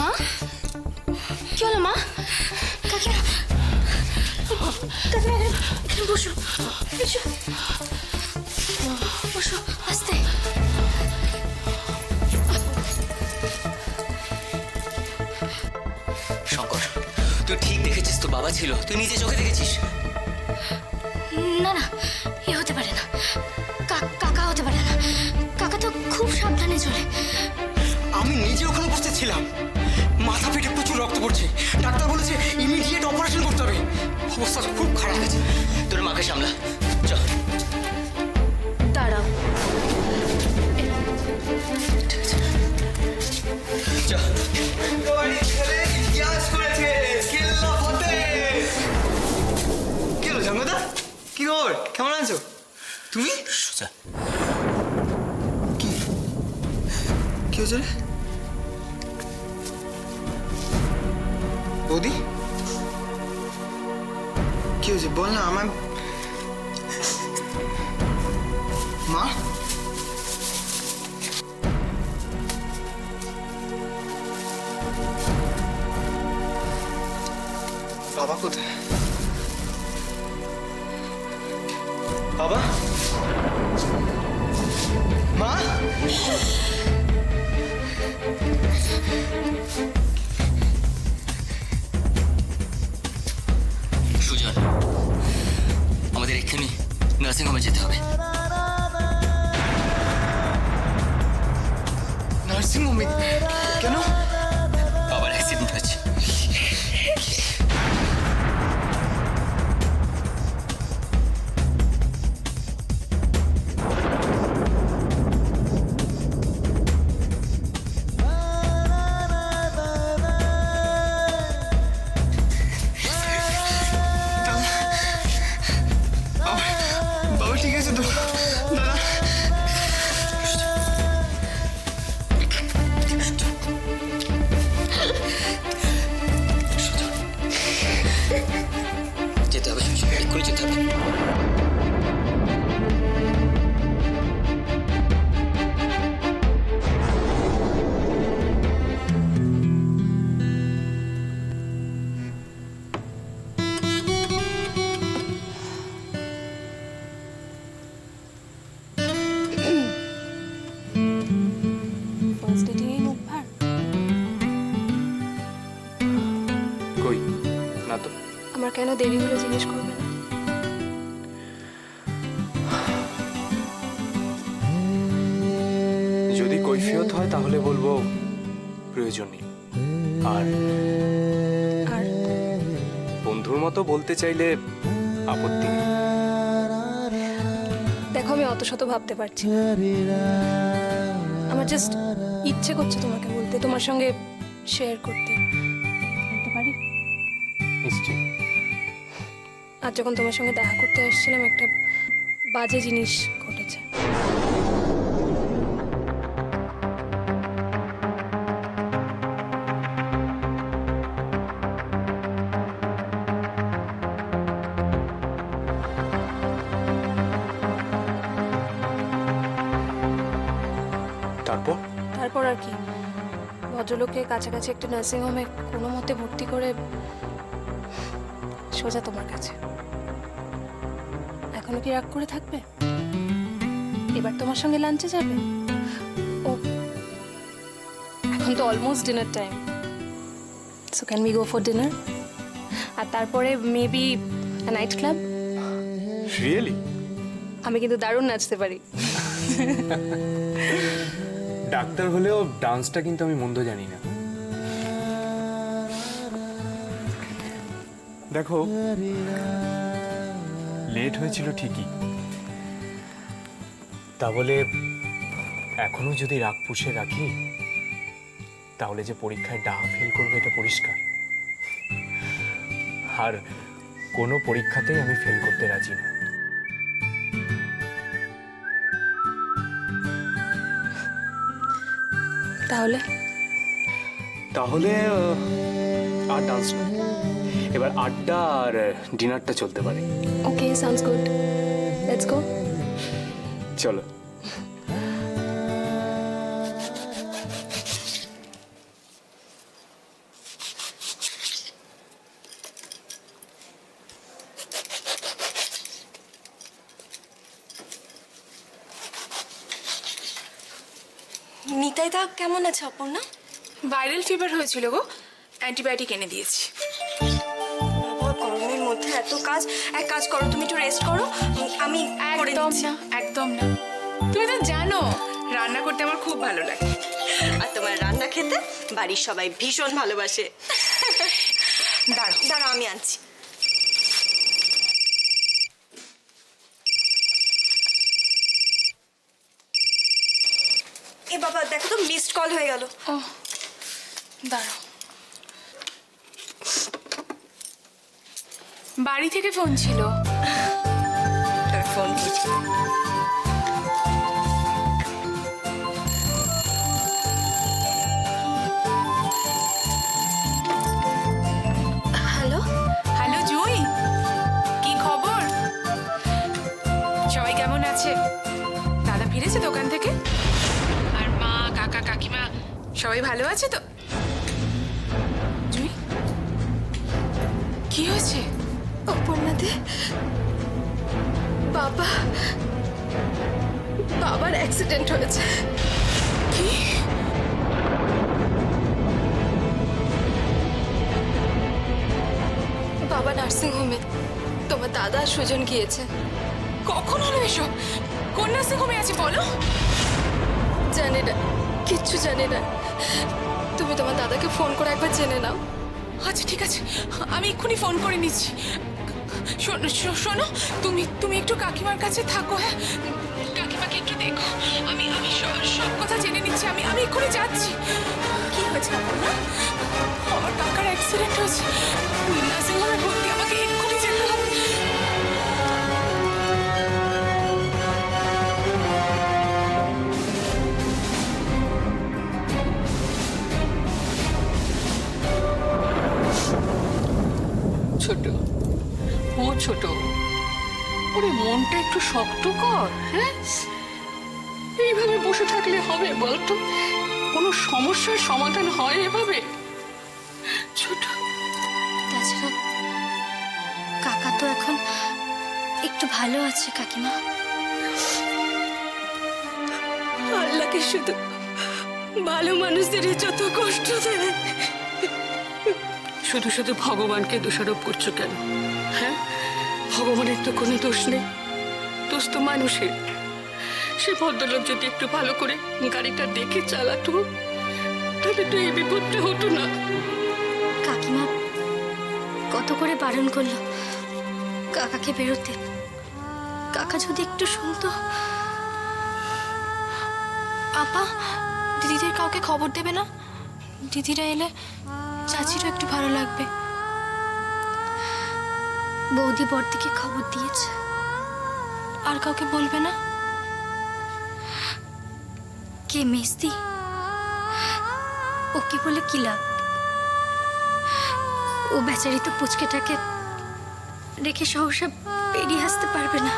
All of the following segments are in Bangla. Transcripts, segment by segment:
মা, কি হলো মা? কাকিমা, কাকিমা এখানে বসো, এসো, বসো আস্তে। শঙ্কর, তুই ঠিক দেখেছিস? তো বাবা ছিল, তুই নিজে চোখে দেখেছিস? না না, এ হতে পারে না, কাকা হতে পারে না। কাকা তো খুব সাবধানে চলে। আমি নিজে ওখানে উপস্থিত ছিলাম। মাথা ফেটে প্রচুর রক্ত পড়ছে। ডাক্তার বলেছে ইমিডিয়েট অপারেশন করতে হবে। অবস্থা খুব খারাপ আছে। তোর মাকে সামলা, চল। দাঁড়াও, চল। কি হলো জঙ্গদা? কি খবর? কেমন আছো তুমি? সোজা। কি কি হয়েছে রে বৌদি? কি হয়েছে বল না আমার। মা, বাবা কোথায়? বাবা, মা, সুজন, আমাদের এক্ষুনি নার্সিং হোমে যেতে হবে। নার্সিং হোমে? কেন? বাবার অ্যাক্সিডেন্ট হয়েছে। বাবা ঠিক আছে তো? দাদা, যেতে হবে, এক্ষুনি যেতে হবে। ফার্স্ট ডেটিং এই মুখ ভার। কই না তো। আমার কেন দেরি হলো জিজ্ঞেস করবে না? যদি কৈফিয়ত হয় তাহলে বলবো প্রয়োজন নেই, আর আর বন্ধুর মতো বলতে চাইলে আপত্তি নেই। দেখো, আমি অত শত ভাবতে পারছি না। আমার জাস্ট ইচ্ছে করছে তোমাকে বলতে, তোমার সঙ্গে শেয়ার করতে। বলতে পারি? নিশ্চয়ই। আর যখন তোমার সঙ্গে দেখা করতে আসছিলাম, একটা বাজে জিনিস ঘটেছে। তারপর তারপর আর কি, ভদ্রলোককে কাছাকাছি একটা নার্সিং হোমে কোনো মতে ভর্তি করে সোজা তোমার কাছে। এখনো কি রাগ করে থাকবে? এবার তোমার সঙ্গে লাঞ্চে যাবে? ও, এখন তো almost dinner time, so can we go for dinner? আর তারপরে মেবি নাইট ক্লাব। রিয়েলি? আমি কিন্তু দারুণ নাচতে পারি। ডাক্তার হলেও ডান্সটা কিন্তু আমি মন্দ জানি না। দেখো, লেট হয়েছিল ঠিকই, তা বলে এখনো যদি রাগ পুষে রাখি তাহলে যে পরীক্ষায় ফেল করবে এটা পরিষ্কার। আর কোনো পরীক্ষাতেই আমি ফেল করতে রাজি না। তাহলে তাহলে আর ডান্স না, এবার আড্ডা আর ডিনারটা চলতে পারে। ওকে, সাউন্ডস গুড, লেটস গো। চলো। নিতাই দা কেমন আছে অপর্ণা? ভাইরাল ফিভার হয়েছিল গো, অ্যান্টিবায়োটিক এনে দিয়েছি। বাবা গরমের মধ্যে এত কাজ, এক কাজ করো তুমি একটু রেস্ট করো, আমি করে একদম দিচ্ছি। না, একদম না। তুমি তো জানো রান্না করতে আমার খুব ভালো লাগে। আর তোমার রান্না খেতে বাড়ির সবাই ভীষণ ভালোবাসে। দাঁড়াও, দাঁড়াও আমি আনছি। এ বাবা দেখো তো মিসড কল হয়ে গেল। ও দাঁড়াও, বাড়ি থেকে ফোন ছিল। ফোন করছি। হ্যালো, হ্যালো জুই, কি খবর? সবাই কেমন আছে? দাদা ফিরেছে দোকান থেকে? আর মা, কাকা, কাকিমা সবাই ভালো আছে তো? জুই, কি হয়েছে? অপর্ণাতে বাবার অ্যাক্সিডেন্ট হয়েছে। কি? বাবা নার্সিং হোমে, তোমার দাদা আর সুজন গিয়েছে। কখন হলো এসব? কোন নার্সিং হোমে আছে বলো? জানি না, কিচ্ছু জানি না। তুমি তোমার দাদাকে ফোন করে একবার জেনে নাও। আচ্ছা ঠিক আছে, আমি এক্ষুনি ফোন করে নিচ্ছি। শোনো, তুমি একটু কাকিমার কাছে থাকো, হ্যাঁ? কাকিমাকে একটু দেখো, আমি সব কথা জেনে নিচ্ছি। আমি এক্ষুনি যাচ্ছি। কি হয়েছে অপর্ণা? আমার কাকার অ্যাক্সিডেন্ট হয়েছে, নার্সিং হোমে ভর্তি, আমাকে এক্ষুনি যেতে হবে। ছোট, ও ছোট, ওরে মনটা একটু শক্ত কর, হ্যাঁ? এইভাবে বসে থাকলে হবে বলতো? কোনো সমস্যার সমাধান হয় এভাবে? ছোট, তাছাড়া কাকা তো এখন একটু ভালো আছে কাকিমা। আল্লাহকে শুধু ভালো মানুষদের যত কষ্ট দেয়। শুধু শুধু ভগবানকে দোষারোপ করছো কেন, হ্যাঁ? ভগবানের তো কোনো দোষ নেই, দোষ তো মানুষের। সে ভদ্রলোক যদি একটু ভালো করে গাড়িটা দেখে চালাতো, তাহলে তো এই বিপদটা হতো না। কাকিমা কত করে বারণ করলো কাকাকে বেরোতে, কাকা যদি একটু শুনতো। আপা, দিদিদের কাউকে খবর দেবে না? দিদিরা এলে চাচিরও একটু ভালো লাগবে। বৌদি বড়দিকে খবর দিয়েছে। আর কাউকে বলবে না? কে মেস্তি? ওকে বলে কি লাভ? ও বেচারি তো পুচকেটাকে রেখে সহসা বেরিয়ে আসতে পারবে না,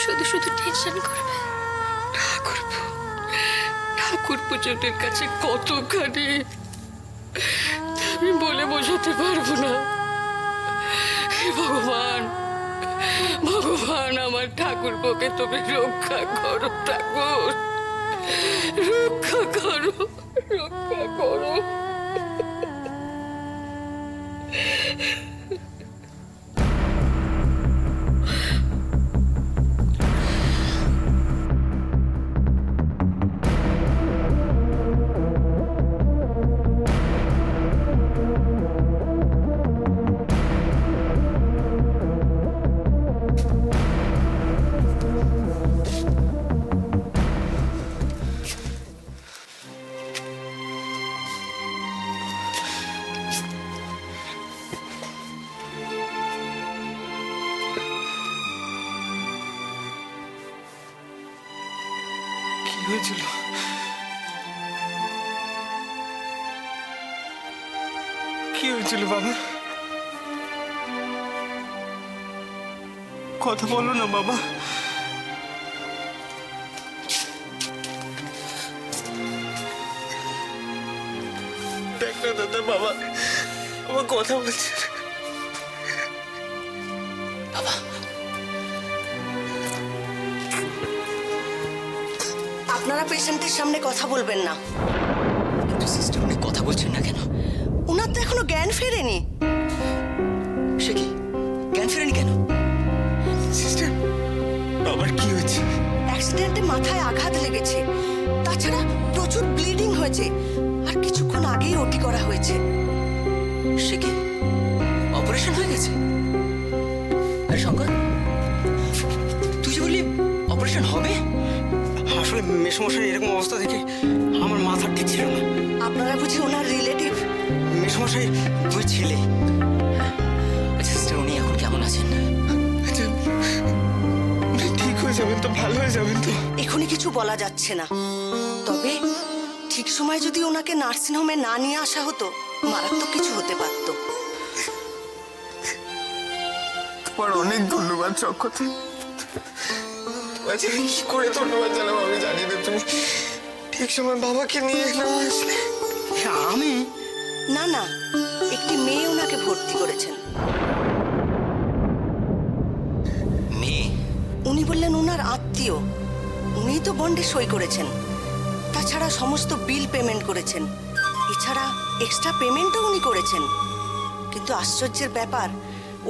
শুধু শুধু টেনশন করবে। ঠাকুর পুজোদের কাছে কতখানি আমি বলে বোঝাতে পারবো না। হে ভগবান, ভগবান আমার ঠাকুর পোকে তুমি রক্ষা করো, ঠাকুর রক্ষা করো, রক্ষা করো। কি হয়েছিল? কি হয়েছিল বাবা? কথা বলো না বাবা। দেখ না দাদা, বাবা আমার কথা বলছে। আপনারা পেশেন্টের সামনে কথা বলবেন না। কিন্তু সিস্টার উনি কথা বলছেন না কেন? ওনার তো এখনো জ্ঞান ফেরেনি। সে কি জ্ঞান ফেরেনি কেন? সিস্টার, আবার কি হয়েছে? অ্যাক্সিডেন্টে মাথায় আঘাত লেগেছে, তাছাড়া প্রচুর ব্লিডিং হয়েছে, আর কিছুক্ষণ আগেই ওটি করা হয়েছে। সে কি অপারেশন হয়ে গেছে? আরে শঙ্কর, তুই যে বললি অপারেশন হবে? আসলে মেসমশাই এরকম অবস্থা দেখে আমার মাথা ঠিক ছিল না। আপনারা বুঝি ওনার রিলেটিভ? মেসমশাই 2 ছেলে। আচ্ছা সিস্টার, উনি এখন কেমন আছেন? আচ্ছা, উনি ঠিক হয়ে যাবেন তো? ভালো হয়ে যাবেন তো? এখনই কিছু বলা যাচ্ছে না, তবে ঠিক সময় যদি ওনাকে নার্সিংহোমে না নিয়ে আসা হতো, মারাত্মক কিছু হতে পারত। তোমার অনেক ধন্যবাদ চক্ষতে। তোমাকে আমি কি করে ধন্যবাদ জানাবো আমি জানি না। তুমি ঠিক সময় বাবাকে নিয়ে না আসলে। আমি? না না, একটি মেয়ে ওনাকে ভর্তি করেছেন। মেয়ে? উনি বললেন ওনার আত্মীয়, উনিই তো বন্ডে সই করেছেন। তাছাড়া সমস্ত বিল পেমেন্ট করেছেন, এছাড়া এক্সট্রা পেমেন্টও উনি করেছেন। কিন্তু আশ্চর্যের ব্যাপার,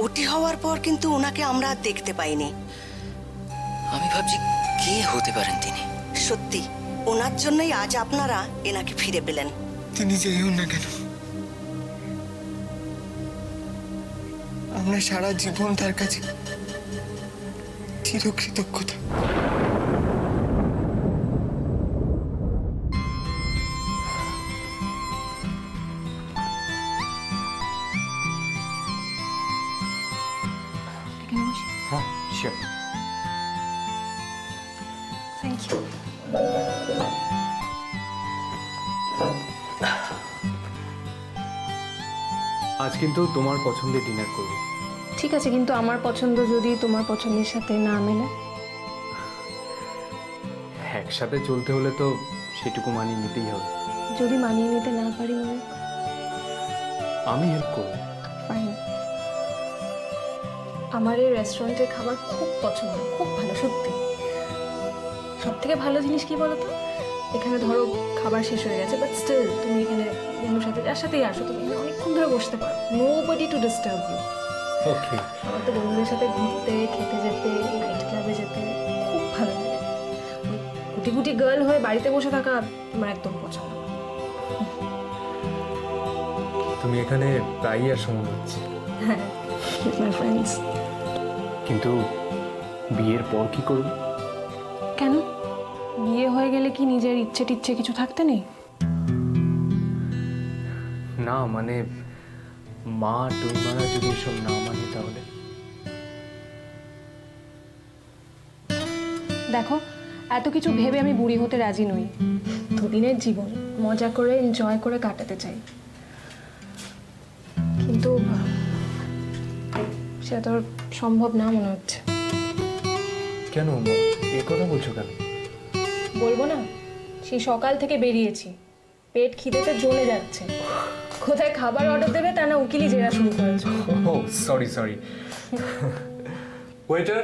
ওটি হওয়ার পর কিন্তু ওনাকে আমরা আর দেখতে পাইনি। আমি ভাবছি কে হতে পারেন তিনি। সত্যি, ওনার জন্যই আজ আপনারা এনাকে ফিরে পেলেন। তিনি যেই হন না কেন, আমরা সারা জীবন তার কাছে চিরকৃতজ্ঞতা। হ্যাঁ শিওর। Thank you. আজ কিন্তু তোমার পছন্দের ডিনার করবো। ঠিক আছে, কিন্তু আমার পছন্দ যদি তোমার পছন্দের সাথে না মেলে? একসাথে চলতে হলে তো সেটুকু মানিয়ে নিতেই হবে। যদি মানিয়ে নিতে না পারি মানে? আমি হেল্প করবো। ফাইন। আমার এই রেস্টুরেন্টের খাবার খুব পছন্দ, খুব ভালো সত্যি। সব থেকে ভালো জিনিস কি বলো তো, এখানে ধরো খাবার শেষ হয়ে গেছে, বাট স্টিল তুমি এখানে বন্ধুর সাথে যার সাথেই আসো, তুমি এখানে অনেকক্ষণ ধরে বসতে পারো। Nobody to disturb you. Okay. আমার তো বন্ধুদের সাথে ঘুরতে, খেতে যেতে, নাইট ক্লাবে যেতে খুব ভালো লাগে। ওই গুটি গুটি গার্ল হয়ে বাড়িতে বসে থাকা আমার একদম পছন্দ না। তুমি এখানে প্রায়ই আসো মনে হচ্ছে। হ্যাঁ, উইথ মাই ফ্রেন্ডস। কিন্তু বিয়ের পর কি করবে? কেন? বিয়ে হয়ে গেলে কি নিজের ইচ্ছে টিচ্ছে কিছু থাকতে নেই? না মানে মা টুইমারা যদি এসব না মানে তাহলে? দেখো, এত কিছু ভেবে আমি বুড়ি হতে রাজি নই। দুদিনের জীবন মজা করে এনজয় করে কাটাতে চাই, কিন্তু সেটা তো সম্ভব না মনে হচ্ছে। কেন মা এ কথা বলছো কেন? বলবো না, সেই সকাল থেকে বেরিয়েছি, পেট খিদেতে জ্বলে যাচ্ছে। কোথায় খাবার অর্ডার দেবে তা না উকিলি জেরা শুরু করেছে। ও সরি সরি। ওয়েটার।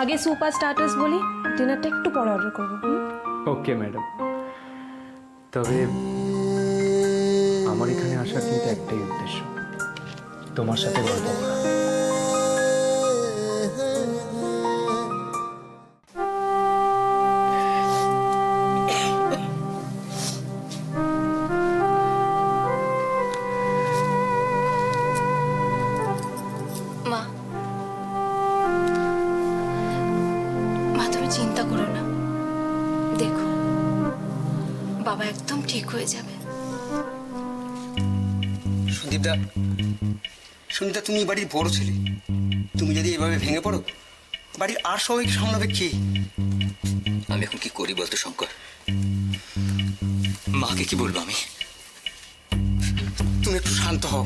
আগে সুপার স্টার্টার্স বলি, ডিনারটা একটু পরে অর্ডার করবো। Okay madam. তবে আমার এখানে আসার কিন্তু একটাই উদ্দেশ্য, তোমার সাথে গল্প করা। মা, মা তুমি চিন্তা করো না, দেখো বাবা একদম ঠিক হয়ে যাবে। সন্দীপদা, সন্দীপদা, তুমি এই বাড়ির বড় ছেলে। তুমি যদি এভাবে ভেঙে পড়ো, বাড়ির আর সবাইকে সামলাবে কে? আমি এখন কি করি বলতো শঙ্কর? মাকে কি বলবো আমি? তুমি একটু শান্ত হও।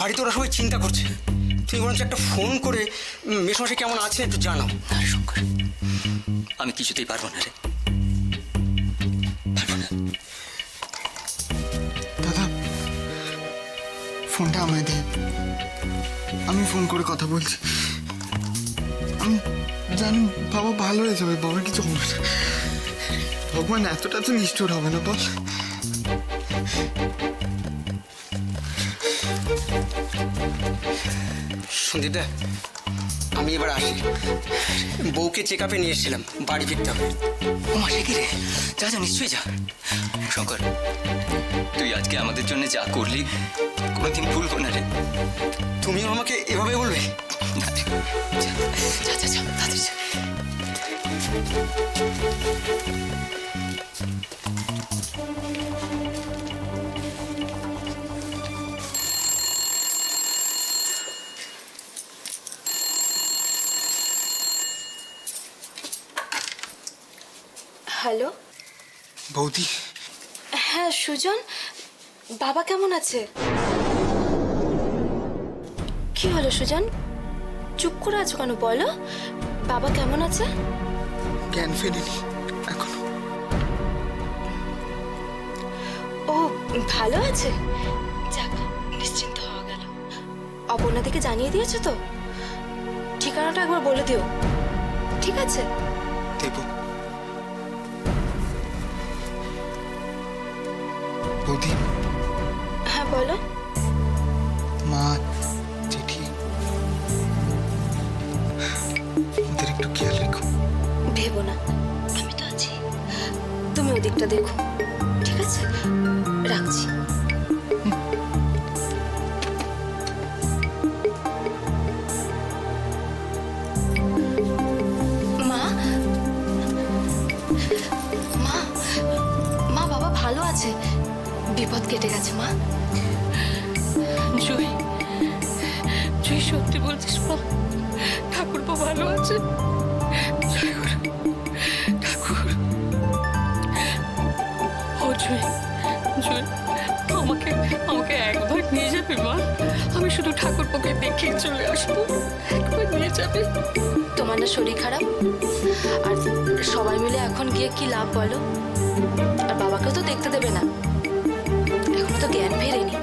বাড়িতে ওরা সবাই চিন্তা করছে। তুমি বরঞ্চ একটা ফোন করে মেসমশাই কেমন আছে একটু জানাও। না রে শঙ্কর, আমি কিছুতেই পারবো না রে, পারবো না। দাদা, ফোনটা আমায় দে। আমি ফোন করে কথা বলছি। আমি জানি বাবা ভালো হয়ে যাবে, বাবার কিছু হবে না। ভগবান এতটা তো নিষ্ঠুর হবে না বল। সন্দীপদা, আমি এবার আসি। বউকে চেক আপে নিয়ে এসেছিলাম, বাড়ি ফিরতে হবে। ও মাসে কি রে? যা যা, নিশ্চয়ই যা। শঙ্কর, তুই আজকে আমাদের জন্য যা করলি কোনোদিন ভুলবো না রে। তুমিও আমাকে এভাবে বলবে? না রে, যা যা যা যা, তাড়াতাড়ি যা। হ্যালো। বৌদি, হ্যাঁ সুজন, বাবা কেমন আছে? কি হলো সুজন, চুপ করে আছো কেন? বলো, বাবা কেমন আছে? জ্ঞান ফেরেনি এখনো। ও ভালো আছে? যাক, নিশ্চিন্ত হওয়া গেল। অপর্ণাদিকে জানিয়ে দিয়েছো তো? ঠিকানাটা একবার বলে দিও, ঠিক আছে? দেবো। বৌদি, হ্যাঁ বলো। মা, চিঠি, ওদের একটু খেয়াল রেখো। ভেবো না, আমি তো আছি। তুমি ওদিকটা দেখো, ঠিক আছে? রাখছি। মা, মা, মা, বাবা ভালো আছে, বিপদ কেটে গেছে মা। জয়, জয় সত্যি বলছিস মা? ঠাকুরপো ভালো আছে? জয় গুরু, ঠাকুর। ও জয়, জয়, আমাকে আমাকে একবার নিয়ে যাবে মা? আমি শুধু ঠাকুরপোকে দেখে চলে আসবো, একবার নিয়ে যাবে? তোমার না শরীর খারাপ, আর সবাই মিলে এখন গিয়ে কি লাভ বলো? আর বাবাকেও তো দেখতে দেবে না, এখনো তো জ্ঞান ফেরেনি।